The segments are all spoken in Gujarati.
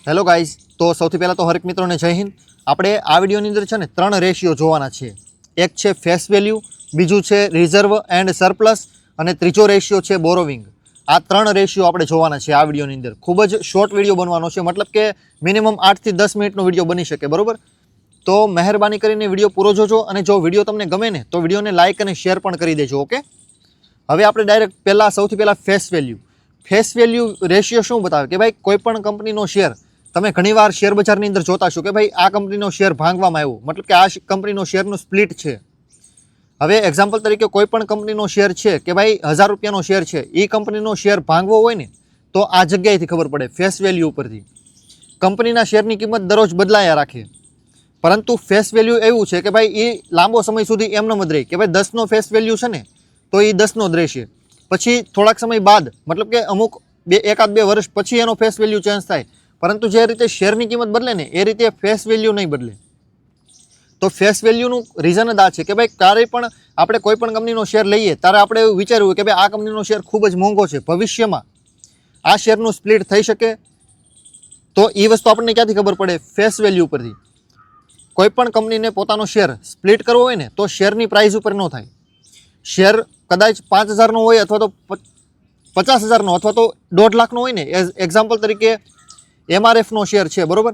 હેલો ગાઈઝ, તો સૌથી પહેલાં તો હરેક મિત્રોને જય હિન્દ. આપણે આ વિડીયોની અંદર છે ને 3 રેશિયો જોવાના છે. એક છે ફેસ વેલ્યુ, બીજું છે રિઝર્વ એન્ડ સરપ્લસ અને ત્રીજો રેશિયો છે બોરોવિંગ. આ 3 રેશિયો આપણે જોવાના છે આ વિડીયોની અંદર. ખૂબ જ શોર્ટ વિડીયો બનવાનો છે, મતલબ કે મિનિમમ 8 થી 10 મિનિટનો વિડીયો બની શકે, બરાબર? તો મહેરબાની કરીને વિડીયો પૂરો જોજો અને જો વિડીયો તમને ગમે ને તો વિડીયોને લાઇક અને શેર પણ કરી દેજો, ઓકે? હવે આપણે ડાયરેક્ટ સૌથી પહેલાં face value. Face value ratio શું બતાવે કે ભાઈ કોઈ પણ કંપનીનો શેર તમે ઘણીવાર શેર બજારની અંદર જોતા છો કે ભાઈ આ કંપનીનો શેર ભાંગવામાં આવ્યો, મતલબ કે આ કંપનીનો શેરનું સ્પ્લિટ છે. હવે એક્ઝામ્પલ તરીકે કોઈ પણ કંપનીનો શેર છે કે ભાઈ 1000 રૂપિયાનો શેર છે, એ કંપનીનો શેર ભાંગવો હોય ને તો આ જગ્યાએથી ખબર પડે, ફેસ વેલ્યુ ઉપરથી. કંપનીના શેરની કિંમત દરરોજ બદલાયા રાખે, પરંતુ ફેસ વેલ્યુ એવું છે કે ભાઈ એ લાંબો સમય સુધી એમનો જ રહે કે ભાઈ 10નો ફેસ વેલ્યુ છે ને તો એ 10નો જ રહેશે. પછી થોડાક સમય બાદ, મતલબ કે અમુક 1-2 વર્ષ પછી એનો ફેસ વેલ્યુ ચેન્જ થાય, પરંતુ જે રીતે શેરની કિંમત બદલે ને એ રીતે ફેસ વેલ્યુ નહીં બદલે. તો ફેસ વેલ્યુનું રીઝન જ આ છે કે ભાઈ ક્યારેય પણ આપણે કોઈ પણ કંપનીનો શેર લઈએ ત્યારે આપણે એવું વિચારવું કે ભાઈ આ કંપનીનો શેર ખૂબ જ મોંઘો છે, ભવિષ્યમાં આ શેરનું સ્પ્લિટ થઈ શકે. તો એ વસ્તુ આપણને ક્યાંથી ખબર પડે? ફેસ વેલ્યુ પરથી. કોઈ પણ કંપનીને પોતાનો શેર સ્પ્લિટ કરવો હોય ને તો શેરની પ્રાઇસ ઉપર ન થાય. શેર કદાચ 5000નો હોય અથવા તો 50000નો અથવા તો 1.5 લાખનો હોય ને, એક્ઝામ્પલ તરીકે MRFનો શેર છે, બરાબર?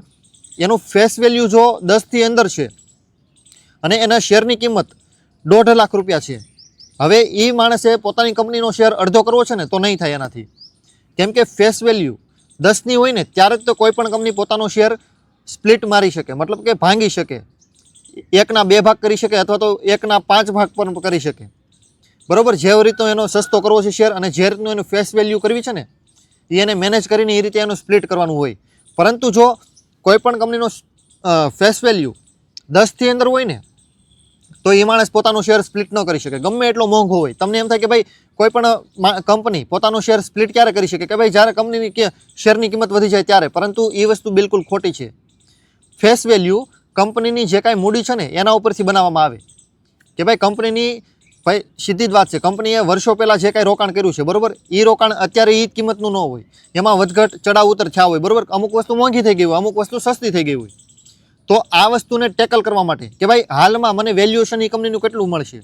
એનું ફેસ વેલ્યુ જો 10થી અંદર છે અને એના શેરની કિંમત 1.5 લાખ રૂપિયા છે, હવે એ માણસે પોતાની કંપનીનો શેર અડધો કરવો છે ને તો નહીં થાય એનાથી. કેમ કે ફેસ વેલ્યુ 10ની હોય ને ત્યારે જ તો કોઈ પણ કંપની પોતાનો શેર સ્પ્લિટ મારી શકે, મતલબ કે ભાંગી શકે, 1ના 2 ભાગ કરી શકે અથવા તો 1ના 5 ભાગ પણ કરી શકે, બરાબર? જે રીતનો એનો સસ્તો કરવો છે શેર અને જે રીતનું એનું ફેસ વેલ્યુ કરવી છે ને એને મેનેજ કરીને એ રીતે એનું સ્પ્લિટ કરવાનું હોય. પરંતુ જો કોઈ પણ કંપનીનો ફેસ વેલ્યુ 10થી અંદર હોય ને તો એ માણસ પોતાનો શેર સ્પ્લિટ ન કરી શકે, ગમે એટલો મોંઘો હોય. તમને એમ થાય કે ભાઈ કોઈ પણ કંપની પોતાનો શેર સ્પ્લિટ ક્યારે કરી શકે કે ભાઈ જ્યારે કંપનીની શેરની કિંમત વધી જાય ત્યારે, પરંતુ એ વસ્તુ બિલકુલ ખોટી છે. ફેસ વેલ્યુ કંપનીની જે કાંઈ મૂડી છે ને એના ઉપરથી બનાવવામાં આવે કે ભાઈ કંપનીની, ભાઈ સીધી જ વાત છે, કંપનીએ વર્ષો પહેલાં જે કાંઈ રોકાણ કર્યું છે, બરાબર? એ રોકાણ અત્યારે એ જ કિંમતનું ન હોય, એમાં વધઘટ ચડાવ ઉતર થયા હોય, બરાબર? અમુક વસ્તુ મોંઘી થઈ ગઈ હોય, અમુક વસ્તુ સસ્તી થઈ ગઈ હોય. તો આ વસ્તુને ટેકલ કરવા માટે કે ભાઈ હાલમાં મને વેલ્યુએશન એ કંપનીનું કેટલું મળશે,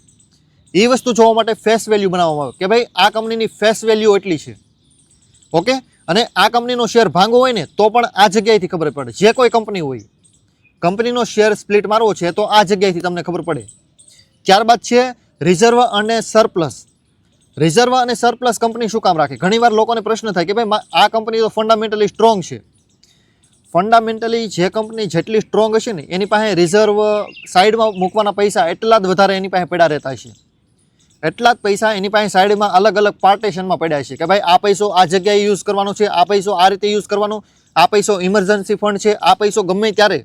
એ વસ્તુ જોવા માટે ફેસ વેલ્યુ બનાવવામાં આવે કે ભાઈ આ કંપનીની ફેસ વેલ્યુ એટલી છે, ઓકે? અને આ કંપનીનો શેર ભાંગવો હોય ને તો પણ આ જગ્યાએથી ખબર પડે. જે કોઈ કંપની હોય, કંપનીનો શેર સ્પ્લિટ મારવો છે તો આ જગ્યાએથી તમને ખબર પડે. ત્યારબાદ છે રિઝર્વ અને સરપ્લસ. રિઝર્વ અને સરપ્લસ કંપની શું કામ રાખે? ઘણીવાર લોકોને પ્રશ્ન થાય કે ભાઈ આ કંપની તો ફંડામેન્ટલી સ્ટ્રોંગ છે. ફંડામેન્ટલી જે કંપની જેટલી સ્ટ્રોંગ હશે ને એની પાસે રિઝર્વ સાઈડમાં મૂકવાના પૈસા એટલા જ વધારે એની પાસે પડ્યા રહેતા હશે. એટલા જ પૈસા એની પાસે સાઈડમાં અલગ અલગ પાર્ટેશનમાં પડ્યા છે કે ભાઈ આ પૈસો આ જગ્યાએ યુઝ કરવાનો છે, આ પૈસો આ રીતે યુઝ કરવાનો, આ પૈસો ઇમરજન્સી ફંડ છે, આ પૈસો ગમે ત્યારે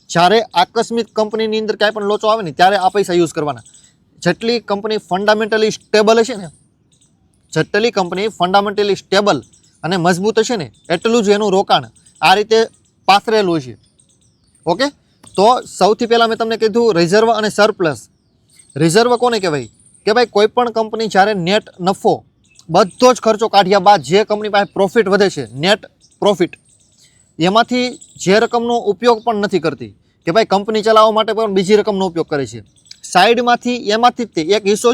જ્યારે આકસ્મિક કંપનીની અંદર કાંઈ પણ લોચો આવે ને ત્યારે આ પૈસા યુઝ કરવાના. જેટલી કંપની ફંડામેન્ટલી સ્ટેબલ હશે ને, જેટલી કંપની ફંડામેન્ટલી સ્ટેબલ અને મજબૂત હશે ને એટલું જ એનું રોકાણ આ રીતે પાથરેલું છે, ઓકે? તો સૌથી પહેલાં મેં તમને કીધું રિઝર્વ અને સરપ્લસ. રિઝર્વ કોને કહેવાય કે ભાઈ કોઈ પણ કંપની જ્યારે નેટ નફો બધો જ ખર્ચો કાઢ્યા બાદ જે કંપની પાસે પ્રોફિટ વધે છે, નેટ પ્રોફિટ, એમાંથી જે રકમનો ઉપયોગ પણ નથી કરતી કે ભાઈ કંપની ચલાવવા માટે પણ બીજી રકમનો ઉપયોગ કરે છે, સાઈડમાંથી એમાંથી જ તે એક હિસ્સો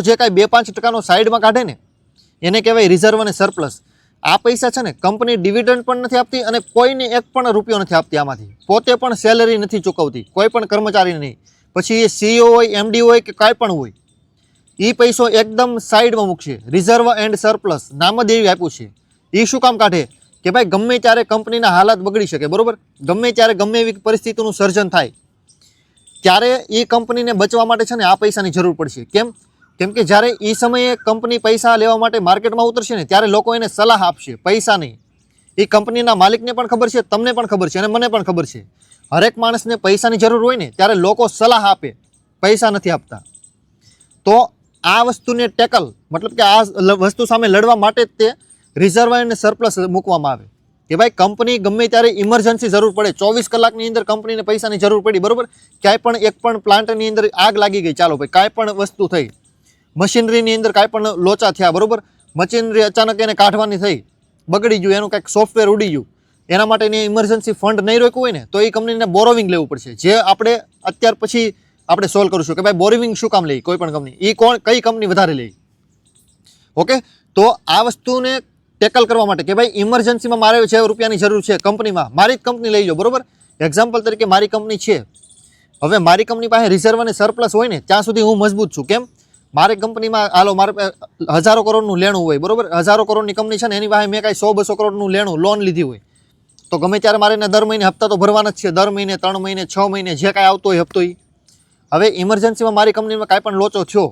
જે કાંઈ 2-5% સાઈડમાં કાઢે ને એને કહેવાય રિઝર્વ અને સરપ્લસ. આ પૈસા છે ને કંપની ડિવિડન્ડ પણ નથી આપતી અને કોઈને એક પણ રૂપિયો નથી આપતી, આમાંથી પોતે પણ સેલરી નથી ચૂકવતી કોઈ પણ કર્મચારીને નહીં. પછી એ CEO હોય, MD હોય કે કાંઈ પણ હોય, એ પૈસો એકદમ સાઈડમાં મૂકશે. રિઝર્વ એન્ડ સરપ્લસ નામ જ એવી આપ્યું છે. એ શું કામ કાઢે કે ભાઈ ગમે ત્યારે કંપનીના હાલાત બગડી શકે, બરાબર? ગમે ત્યારે ગમે એવી પરિસ્થિતિનું સર્જન થાય ત્યારે એ કંપનીને બચવા માટે છે ને આ પૈસાની જરૂર પડશે. કેમ કે જ્યારે એ સમયે કંપની પૈસા લેવા માટે માર્કેટમાં ઉતરશે ને ત્યારે લોકો એને સલાહ આપશે, પૈસા નહીં. એ કંપનીના માલિકને પણ ખબર છે, તમને પણ ખબર છે અને મને પણ ખબર છે. હરેક માણસને પૈસાની જરૂર હોય ને ત્યારે લોકો સલાહ આપે, પૈસા નથી આપતા. તો આ વસ્તુને ટેકલ, મતલબ કે આ વસ્તુ સામે લડવા માટે જ તે રિઝર્વ અને સરપ્લસ મૂકવામાં આવે કે ભાઈ કંપની ગમે ત્યારે ઇમરજન્સી જરૂર પડે, 24 કલાકની અંદર કંપનીને પૈસાની જરૂર પડી, બરાબર? ક્યાંય પણ એક પણ પ્લાન્ટની અંદર આગ લાગી ગઈ, ચાલો ભાઈ કાંઈ પણ વસ્તુ થઈ, મશીનરીની અંદર કાંઈ પણ લોચા થયા, બરાબર? મશીનરી અચાનક એને કાઢવાની થઈ બગડી ગયું, એનું કંઈક સોફ્ટવેર ઉડી ગયું, એના માટેની ઇમરજન્સી ફંડ નહીં રોક્યું હોય ને તો એ કંપનીને બોરોવિંગ લેવું પડશે, જે આપણે અત્યાર પછી આપણે સોલ્વ કરીશું કે ભાઈ બોરોવિંગ શું કામ લે કોઈ પણ કંપની, એ કઈ કંપની વધારે લે. ઓકે, તો આ વસ્તુને ટેકલ કરવા માટે કે ભાઈ ઇમરજન્સીમાં મારે જે રૂપિયાની જરૂર છે કંપનીમાં, મારી જ કંપની લઈ લો, બરોબર. એક્ઝામ્પલ તરીકે મારી કંપની છે, હવે મારી કંપની પાસે રિઝર્વ અને સરપ્લસ હોય ને ત્યાં સુધી હું મજબૂત છું. કેમ? મારી કંપનીમાં હાલો મારે 1000 કરોડનું લેણું હોય, બરોબર. 1000 કરોડની કંપની છે ને એની પાસે મેં કાંઈ 100-200 કરોડનું લેણું લોન લીધી હોય તો ગમે ત્યારે મારે એને દર મહિને હપ્તા તો ભરવાના જ છે, દર મહિને 3 મહિને 6 મહિને જે કાંઈ આવતો હોય હપ્તો. હવે ઇમરજન્સીમાં મારી કંપનીમાં કાંઈ પણ લોચો થયો,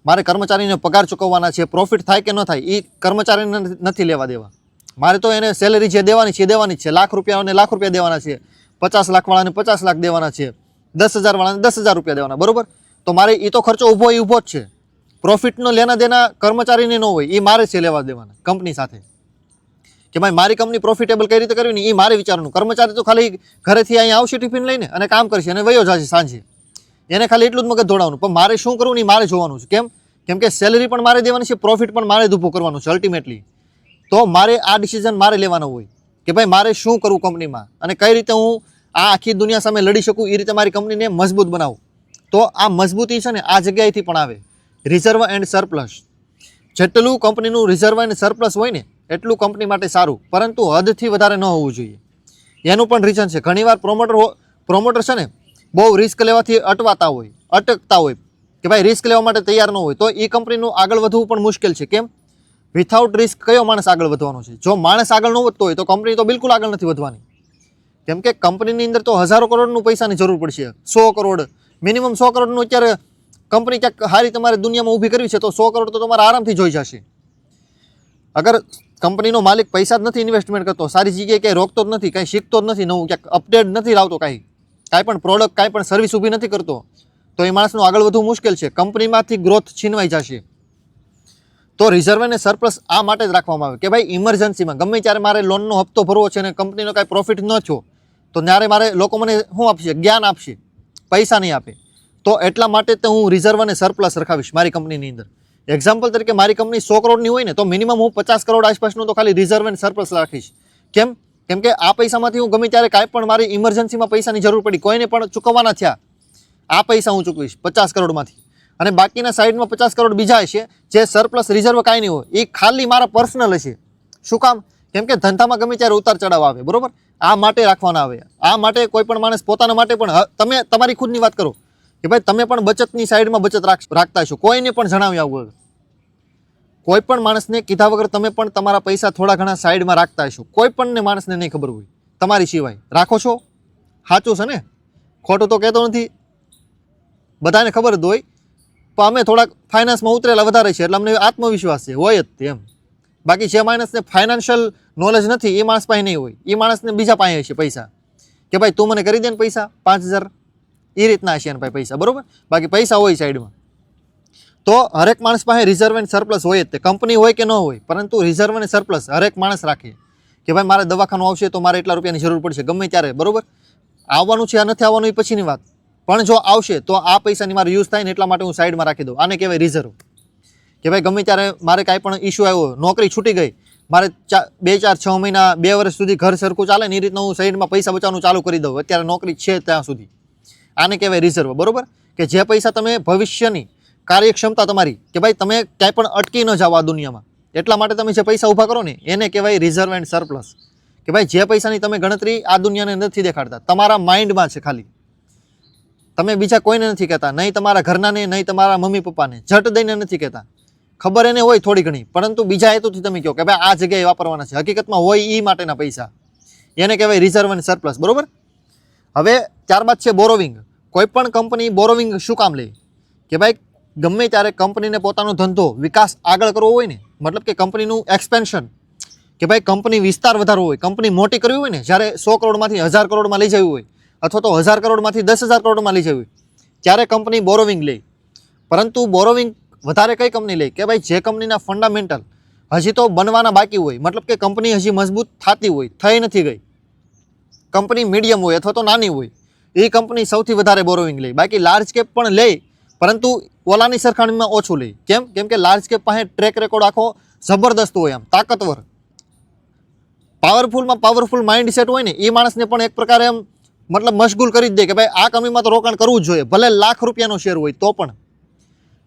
મારે કર્મચારીને પગાર ચૂકવવાના છે, પ્રોફિટ થાય કે ન થાય એ કર્મચારીને નથી લેવા દેવા, મારે તો એને સેલેરી જે દેવાની છે એ દેવાની જ છે. ₹1,00,000 લાખ રૂપિયા દેવાના છે, 50 લાખ વાળાને 50 લાખ દેવાના છે, 10,000 વાળાને 10,000 રૂપિયા દેવાના, બરોબર. તો મારે એ તો ખર્ચો ઊભો જ છે. પ્રોફિટનો લેના દેના કર્મચારીને ન હોય, એ મારે છે લેવા દેવાના કંપની સાથે કે ભાઈ મારી કંપની પ્રોફિટેબલ કઈ રીતે કરવી ને એ મારે વિચારવાનું. કર્મચારી તો ખાલી ઘરેથી અહીંયા આવશે ટિફિન લઈને અને કામ કરશે અને વયો જશે સાંજે, એને ખાલી એટલું જ મગજ દોડાવવાનું. પણ મારે શું કરવું ને મારે જોવાનું છે. કેમ કે સેલરી પણ મારે દેવાની છે, પ્રોફિટ પણ મારે ઊભું કરવાનું છે અલ્ટિમેટલી. તો મારે આ ડિસિઝન મારે લેવાનો હોય કે ભાઈ મારે શું કરવું કંપનીમાં અને કઈ રીતે હું આ આખી દુનિયા સામે લડી શકું, એ રીતે મારી કંપનીને મજબૂત બનાવું. તો આ મજબૂતી છે ને આ જગ્યાએથી પણ આવે, રિઝર્વ એન્ડ સરપ્લસ. જેટલું કંપનીનું રિઝર્વ એન્ડ સરપ્લસ હોય ને એટલું કંપની માટે સારું, પરંતુ હદથી વધારે ન હોવું જોઈએ. એનું પણ રીઝન છે, ઘણીવાર પ્રોમોટર છે ને બહુ રિસ્ક લેવાથી અટકતા હોય કે ભાઈ રિસ્ક લેવા માટે તૈયાર ન હોય તો એ કંપનીનું આગળ વધવું પણ મુશ્કેલ છે. કેમ? વિથઆઉટ રિસ્ક કયો માણસ આગળ વધવાનો છે? જો માણસ આગળ ન વધતો હોય તો કંપની તો બિલકુલ આગળ નથી વધવાની. કેમ કે કંપનીની અંદર તો હજારો કરોડનું પૈસાની જરૂર પડશે, 100 કરોડ મિનિમમ 100 કરોડનું અત્યારે કંપની ક્યાંક હારી તમારે દુનિયામાં ઊભી કરવી છે તો 100 કરોડ તો તમારે આરામથી જોઈ જશે. અગર કંપનીનો માલિક પૈસા જ નથી ઇન્વેસ્ટમેન્ટ કરતો, સારી જગ્યાએ કંઈ રોકતો જ નથી, કાંઈ શીખતો જ નથી, નવું ક્યાંક અપડેટ નથી લાવતો, કાંઈ પણ પ્રોડક્ટ કાંઈ પણ સર્વિસ ઊભી નથી કરતો તો એ માણસનું આગળ વધવું મુશ્કેલ છે, કંપનીમાંથી ગ્રોથ છીનવાઈ જશે. તો રિઝર્વ અને સરપ્લસ આ માટે જ રાખવામાં આવે કે ભાઈ ઇમરજન્સીમાં ગમે ત્યારે મારે લોનનો હપ્તો ભરવો છે અને કંપનીનો કાંઈ પ્રોફિટ ન થયો તો ત્યારે મારે લોકો મને શું આપશે? જ્ઞાન આપશે, પૈસા નહીં આપે. તો એટલા માટે તો હું રિઝર્વ અને સરપ્લસ રખાવીશ મારી કંપનીની અંદર. એક્ઝામ્પલ તરીકે મારી કંપની 100 કરોડની હોય ને તો મિનિમમ હું 50 કરોડ આસપાસનું તો ખાલી રિઝર્વ એન્ડ સરપ્લસ રાખીશ. કેમ કે આ પૈસામાંથી હું ગમે ત્યારે કાંઈ પણ મારી ઇમરજન્સીમાં પૈસાની જરૂર પડી, કોઈને પણ ચૂકવવાના થયા, આ પૈસા હું ચૂકવીશ 50 કરોડમાંથી. અને બાકીના સાઈડમાં 50 કરોડ બીજા હશે જે સરપ્લસ રિઝર્વ કાંઈ નહીં હોય, એ ખાલી મારા પર્સનલ હશે. શું કામ? કેમ કે ધંધામાં ગમે ત્યારે ઉતાર ચડાવ આવે, બરોબર. આ માટે રાખવાના આવે. આ માટે કોઈ પણ માણસ પોતાના માટે પણ, તમે તમારી ખુદની વાત કરો કે ભાઈ તમે પણ બચતની સાઈડમાં બચત રાખતા છો, કોઈને પણ જણાવ્યા વગર, કોઈ પણ માણસને કીધા વગર તમે પણ તમારા પૈસા થોડા ઘણા સાઈડમાં રાખતા હશો. કોઈ પણ માણસને નહીં ખબર હોય તમારી સિવાય. રાખો છો? સાચું છે ને? ખોટું તો કહેતો નથી, બધાને ખબર જ હોય. પણ અમે થોડાક ફાઇનાન્સમાં ઉતરેલા વધારે છે એટલે અમને આત્મવિશ્વાસ છે, હોય જ તે એમ. બાકી જે માણસને ફાઇનાન્શિયલ નોલેજ નથી એ માણસ પાસે નહીં હોય, એ માણસને બીજા પાસે હશે પૈસા કે ભાઈ તું મને કરી દે ને પૈસા 5000, એ રીતના હશે એના પાસે પૈસા, બરોબર. બાકી પૈસા હોય સાઈડમાં. તો હરેક માણસ પાસે રિઝર્વ એન્ડ સરપ્લસ હોય જ તે, કંપની હોય કે ન હોય, પરંતુ રિઝર્વ અને સરપ્લસ હરેક માણસ રાખે કે ભાઈ મારે દવાખાનું આવશે તો મારે એટલા રૂપિયાની જરૂર પડશે ગમે ત્યારે, બરોબર. આવવાનું છે આ નથી આવવાનું એ પછીની વાત, પણ જો આવશે તો આ પૈસાની મારે યુઝ થાય ને એટલા માટે હું સાઈડમાં રાખી દઉં. આને કહેવાય રિઝર્વ. કે ભાઈ ગમે ત્યારે મારે કાંઈ પણ ઇસ્યુ આવ્યો, નોકરી છૂટી ગઈ, મારે 2, 4, 6 મહિના 2 વર્ષ સુધી ઘર સરખું ચાલે ને એ રીતના હું સાઈડમાં પૈસા બચાવવાનું ચાલુ કરી દઉં, અત્યારે નોકરી છે ત્યાં સુધી. આને કહેવાય રિઝર્વ, બરોબર. કે જે પૈસા તમે ભવિષ્યની કાર્યક્ષમતા તમારી કે ભાઈ તમે ક્યાંય પણ અટકી ન જાઓ આ દુનિયામાં, એટલા માટે તમે જે પૈસા ઊભા કરો ને એને કહેવાય રિઝર્વ એન્ડ સરપ્લસ. કે ભાઈ જે પૈસાની તમે ગણતરી આ દુનિયાને નથી દેખાડતા, તમારા માઇન્ડમાં છે ખાલી, તમે બીજા કોઈને નથી કહેતા, નહીં તમારા ઘરનાને, નહીં તમારા મમ્મી પપ્પાને, ઝટ દઈને નથી કહેતા. ખબર એને હોય થોડી ઘણી, પરંતુ બીજા હેતુથી તમે કહો કે ભાઈ આ જગ્યાએ વાપરવાના છે, હકીકતમાં હોય એ માટેના પૈસા, એને કહેવાય રિઝર્વ અને સરપ્લસ, બરોબર. હવે ત્યારબાદ છે બોરોવિંગ. કોઈ પણ કંપની બોરોવિંગ શું કામ લે? કે ભાઈ ગમે ત્યારે કંપનીને પોતાનો ધંધો વિકાસ આગળ કરવો હોય ને, મતલબ કે કંપનીનું એક્સપેન્શન, કે ભાઈ કંપની વિસ્તાર વધારવો હોય, કંપની મોટી કરવી હોય ને, જ્યારે 100 કરોડમાંથી 1000 કરોડમાં લઈ જવી હોય અથવા તો 1000 કરોડમાંથી 10,000 કરોડમાં લઈ જવી હોય ત્યારે કંપની બોરોવિંગ લે. પરંતુ બોરોવિંગ વધારે કઈ કંપની લે? કે ભાઈ જે કંપનીના ફંડામેન્ટલ હજી તો બનવાના બાકી હોય, મતલબ કે કંપની હજી મજબૂત થતી હોય, થઈ નથી ગઈ, કંપની મીડિયમ હોય અથવા તો નાની હોય, એ કંપની સૌથી વધારે બોરોવિંગ લે. બાકી લાર્જ કેપ પણ લે, પરંતુ ઓલાની સરખામણીમાં ઓછું લે. કેમ કે લાર્જ કેપ પાસે ટ્રેક રેકોર્ડ આખો જબરદસ્ત હોય, આમ તાકતવર, પાવરફુલમાં પાવરફુલ માઇન્ડ સેટ હોય ને એ માણસને પણ એક પ્રકારે એમ મતલબ મશગુલ કરી જ દે કે ભાઈ આ કંપનીમાં તો રોકાણ કરવું જ જોઈએ, ભલે લાખ રૂપિયાનો શેર હોય તો પણ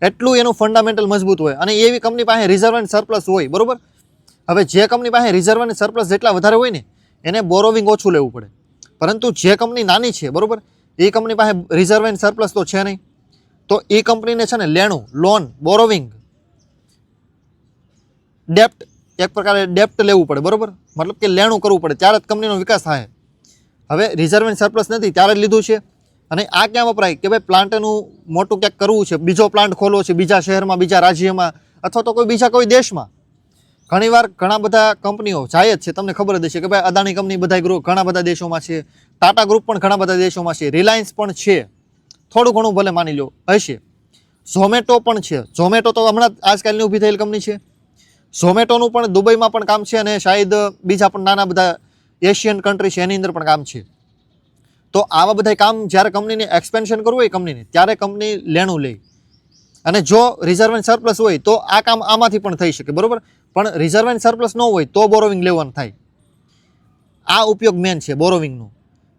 એટલું એનું ફંડામેન્ટલ મજબૂત હોય. અને એવી કંપની પાસે રિઝર્વ એન્ડ સરપ્લસ હોય, બરોબર. હવે જે કંપની પાસે રિઝર્વ એન્ડ સરપ્લસ જેટલા વધારે હોય ને એને બોરોવિંગ ઓછું લેવું પડે, પરંતુ જે કંપની નાની છે, બરોબર, એ કંપની પાસે રિઝર્વ એન્ડ સરપ્લસ તો છે નહીં, તો એ કંપનીને છે ને લેણું, લોન, બોરોવિંગ, ડેપ્ટ, એક પ્રકારે ડેપ્ટ લેવું પડે, બરોબર, મતલબ કે લેણું કરવું પડે, ત્યારે જ કંપનીનો વિકાસ થાય. હવે રિઝર્વ એન્ડ સરપ્લસ નથી ત્યારે જ લીધું છે. અને આ ક્યાં વપરાય કે ભાઈ પ્લાન્ટનું મોટું ક્યાંક કરવું છે, બીજો પ્લાન્ટ ખોલવો છે બીજા શહેરમાં, બીજા રાજ્યમાં, અથવા તો બીજા કોઈ દેશમાં. ઘણીવાર ઘણા બધા કંપનીઓ જાય જ છે, તમને ખબર જ હશે કે ભાઈ અદાણી કંપની બધા ગ્રુપ ઘણા બધા દેશોમાં છે, ટાટા ગ્રુપ પણ ઘણા બધા દેશોમાં છે, રિલાયન્સ પણ છે, થોડું ઘણું ભલે માની લો હશે, ઝોમેટો પણ છે. ઝોમેટો તો હમણાં આજકાલની ઊભી થયેલ કંપની છે. ઝોમેટોનું પણ દુબઈમાં પણ કામ છે અને શાયદ બીજા પણ નાના બધા એશિયન કન્ટ્રી છે એની અંદર પણ કામ છે. તો આવા બધા કામ જ્યારે કંપનીને એક્સપેન્શન કરવું હોય કંપનીને, ત્યારે કંપની લેણું લે. અને જો રિઝર્વ એન્ડ સરપ્લસ હોય તો આ કામ આમાંથી પણ થઈ શકે, બરોબર. પણ રિઝર્વ એન્ડ સરપ્લસ ન હોય તો બોરોવિંગ લેવાનું થાય. આ ઉપયોગ મેન છે બોરોવિંગનું.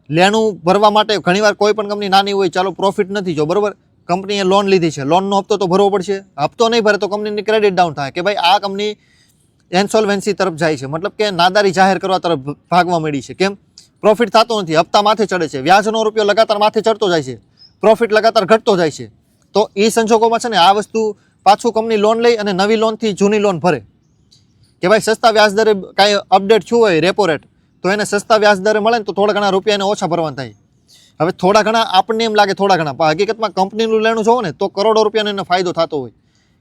લેણું ભરવા માટે ઘણીવાર કોઈ પણ કંપની નાની હોય, ચાલો પ્રોફિટ નથી જો, બરોબર, કંપનીએ લોન લીધી છે, લોનનો હપ્તો તો ભરવો પડશે, હપ્તો નહીં ભરે તો કંપનીની ક્રેડિટ ડાઉન થાય કે ભાઈ આ કંપની ઇન્સોલ્વન્સી તરફ જાય છે, મતલબ કે નાદારી જાહેર કરવા તરફ ભાગવા મળી છે. કેમ? પ્રોફિટ થતો નથી, હપ્તા માથે ચડે છે, વ્યાજનો રૂપિયો લગાતાર માથે ચડતો જાય છે, પ્રોફિટ લગાતાર ઘટતો જાય છે. તો એ સંજોગોમાં છે ને આ વસ્તુ પાછું કંપની લોન લઈ અને નવી લોનથી જૂની લોન ભરે કે ભાઈ સસ્તા વ્યાજ દરે કાંઈ અપડેટ થયું હોય રેપો રેટ, તો એને સસ્તા વ્યાજ દરે મળે ને તો થોડા ઘણા રૂપિયા એને ઓછા ભરવાના થાય. હવે થોડા ઘણા આપણને એમ લાગે થોડા ઘણા, પણ હકીકતમાં કંપનીનું લેણું જોવો ને તો કરોડો રૂપિયાનો એને ફાયદો થતો હોય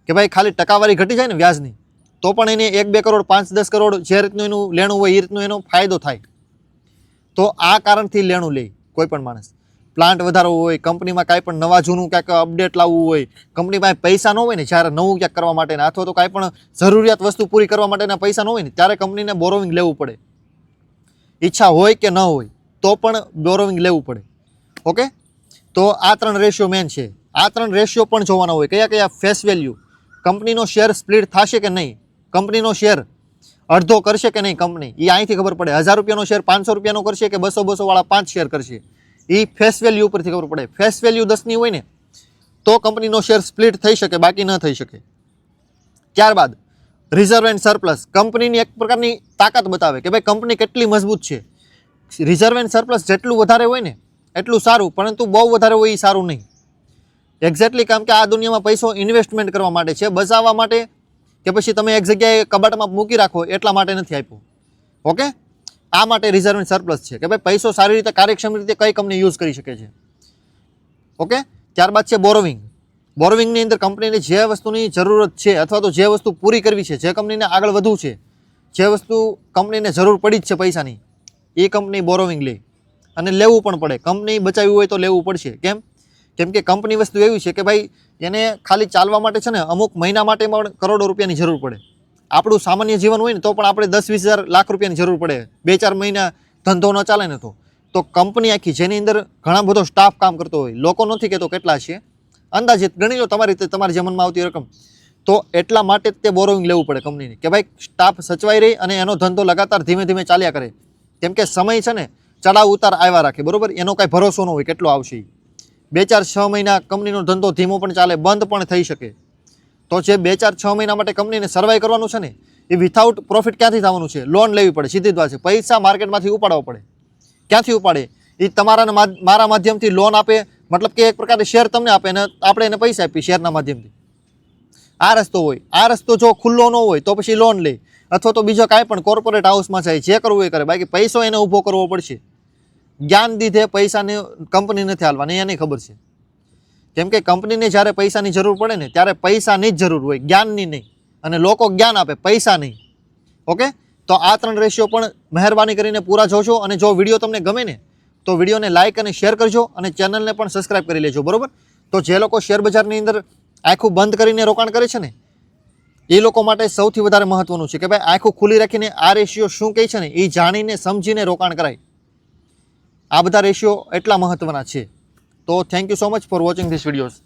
કે ભાઈ ખાલી ટકાવારી ઘટી જાય ને વ્યાજની તો પણ એને 1-2 કરોડ 5-10 કરોડ જે રીતનું એનું લેણું હોય એ રીતનું એનો ફાયદો થાય. તો આ કારણથી લેણું લે કોઈ પણ માણસ. પ્લાન્ટ વધારવો હોય, કંપનીમાં કાંઈ પણ નવા જૂનું ક્યાંક અપડેટ લાવવું હોય, કંપની પાસે પૈસા ન હોય ને જ્યારે નવું ક્યાંક કરવા માટે અથવા તો કાંઈ પણ જરૂરિયાત વસ્તુ પૂરી કરવા માટેના પૈસા ન હોય ને ત્યારે કંપનીને બોરોવિંગ લેવું પડે. ઈચ્છા હોય કે ન હોય તો પણ બોરોવિંગ લેવું પડે. ઓકે, તો આ 3 રેશિયો મેન છે. આ 3 રેશિયો પણ જોવાના હોય. કયા કયા? ફેસ વેલ્યુ, કંપનીનો શેર સ્પ્લિટ થશે કે નહીં, કંપનીનો શેર અડધો કરશે કે નહીં કંપની, એ અહીંથી ખબર પડે. 1000 રૂપિયાનો શેર 500 રૂપિયાનો કરશે કે 200 વાળા 5 શેર કરશે, એ ફેસ વેલ્યુ ઉપરથી ખબર પડે. ફેસ વેલ્યુ 10ની હોય ને તો કંપનીનો શેર સ્પ્લિટ થઈ શકે, બાકી ન થઈ શકે. ત્યારબાદ રિઝર્વ એન્ડ સરપ્લસ, કંપનીની એક પ્રકારની તાકાત બતાવે કે ભાઈ કંપની કેટલી મજબૂત છે. રિઝર્વ એન્ડ સરપ્લસ જેટલું વધારે હોય ને એટલું સારું, પરંતુ બહુ વધારે હોય એ સારું નહીં. એક્ઝેક્ટલી, કારણ કે આ દુનિયામાં પૈસો ઇન્વેસ્ટમેન્ટ કરવા માટે છે, બચાવવા માટે કે પછી તમે એક જગ્યાએ કબાટમાં મૂકી રાખો એટલા માટે નથી આપ્યું. ઓકે, આ માટે રિઝર્વ એન્ડ સરપ્લસ છે કે ભાઈ પૈસો સારી રીતે કાર્યક્ષમ રીતે કઈ કંપની યુઝ કરી શકે છે. ઓકે, ત્યારબાદ છે બોરોવિંગ. બોરોવિંગની અંદર કંપનીને જે વસ્તુની જરૂરત છે અથવા તો જે વસ્તુ પૂરી કરવી છે, જે કંપનીને આગળ વધવું છે, જે વસ્તુ કંપનીને જરૂર પડી જ છે પૈસાની, એ કંપની બોરોવિંગ લે. અને લેવું પણ પડે. કંપની બચાવવી હોય તો લેવું પડશે. કેમ કે કંપની વસ્તુ એવી છે કે ભાઈ એને ખાલી ચાલવા માટે છે ને અમુક મહિના માટે પણ કરોડો રૂપિયાની જરૂર પડે. આપણું સામાન્ય જીવન હોય ને તો પણ આપણે 10-20 હજાર લાખ રૂપિયાની જરૂર પડે 2-4 મહિના ધંધો ન ચાલે ને તો કંપની આખી જેની અંદર ઘણા બધો સ્ટાફ કામ કરતો હોય, લોકો નથી કહેતો કેટલા છે, અંદાજિત ગણી લો તમારી રીતે તમારી જે મનમાં આવતી રકમ, તો એટલા માટે જ તે બોરોવિંગ લેવું પડે કંપનીને કે ભાઈ સ્ટાફ સચવાઈ રહી અને એનો ધંધો લગાતાર ધીમે ધીમે ચાલ્યા કરે. કેમ કે સમય છે ને ચડાવ ઉતાર આવ્યા રાખે, બરોબર, એનો કાંઈ ભરોસો ન હોય કેટલો આવશે. 2-4-6 મહિના કંપનીનો ધંધો ધીમો પણ ચાલે, બંધ પણ થઈ શકે. તો જે 2-4-6 મહિના માટે કંપનીને સર્વાઈવ કરવાનું છે ને એ વિથઆઉટ પ્રોફિટ ક્યાંથી થવાનું છે? લોન લેવી પડે, સીધી જ વાત છે. પૈસા માર્કેટમાંથી ઉપાડવા પડે. ક્યાંથી ઉપાડે? એ તમારા મારા માધ્યમથી લોન આપે, મતલબ કે એક પ્રકારે શેર તમને આપે અને આપણે એને પૈસા આપીએ શેરના માધ્યમથી. આ રસ્તો હોય. આ રસ્તો જો ખુલ્લો ન હોય તો પછી લોન લે અથવા તો બીજો કાંઈ પણ કોર્પોરેટ હાઉસમાં જાય, જે કરવું એ કરે, બાકી પૈસો એને ઊભો કરવો પડશે. જ્ઞાન દીધે પૈસાને કંપની નથી હાલવાની, એને ખબર છે. કેમ કે કંપનીને જ્યારે પૈસાની જરૂર પડે ને ત્યારે પૈસાની જ જરૂર હોય, જ્ઞાનની નહીં. અને લોકો જ્ઞાન આપે, પૈસા નહીં. ઓકે, તો આ 3 રેશિયો પણ મહેરબાની કરીને પૂરા જોશો. અને જો વિડીયો તમને ગમે ને તો વિડીયોને લાઇક અને શેર કરજો અને ચેનલને પણ સબસ્ક્રાઈબ કરી લેજો, બરોબર. તો જે લોકો શેર બજારની અંદર આંખું બંધ કરીને રોકાણ કરે છે ને એ લોકો માટે સૌથી વધારે મહત્વનું છે કે ભાઈ આંખું ખુલ્લી રાખીને આ રેશિયો શું કહે છે ને એ જાણીને સમજીને રોકાણ કરાય. આ બધા રેશિયો એટલા મહત્વના છે. તો thank you so much for watching this videos.